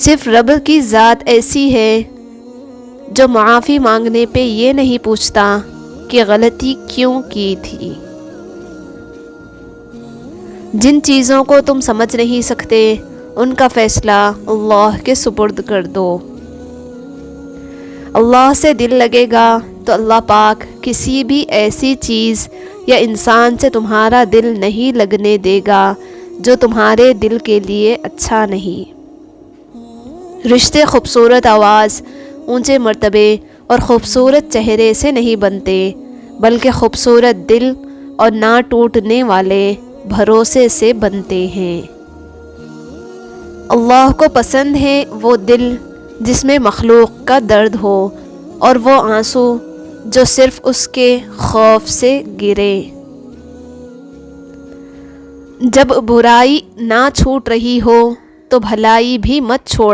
صرف رب کی ذات ایسی ہے جو معافی مانگنے پہ یہ نہیں پوچھتا کہ غلطی کیوں کی تھی۔ جن چیزوں کو تم سمجھ نہیں سکتے ان کا فیصلہ اللہ کے سپرد کر دو۔ اللہ سے دل لگے گا تو اللہ پاک کسی بھی ایسی چیز یا انسان سے تمہارا دل نہیں لگنے دے گا جو تمہارے دل کے لیے اچھا نہیں۔ رشتے خوبصورت آواز، اونچے مرتبے اور خوبصورت چہرے سے نہیں بنتے، بلکہ خوبصورت دل اور نہ ٹوٹنے والے بھروسے سے بنتے ہیں۔ اللہ کو پسند ہے وہ دل جس میں مخلوق کا درد ہو، اور وہ آنسو جو صرف اس کے خوف سے گرے۔ جب برائی نہ چھوٹ رہی ہو تو بھلائی بھی مت چھوڑ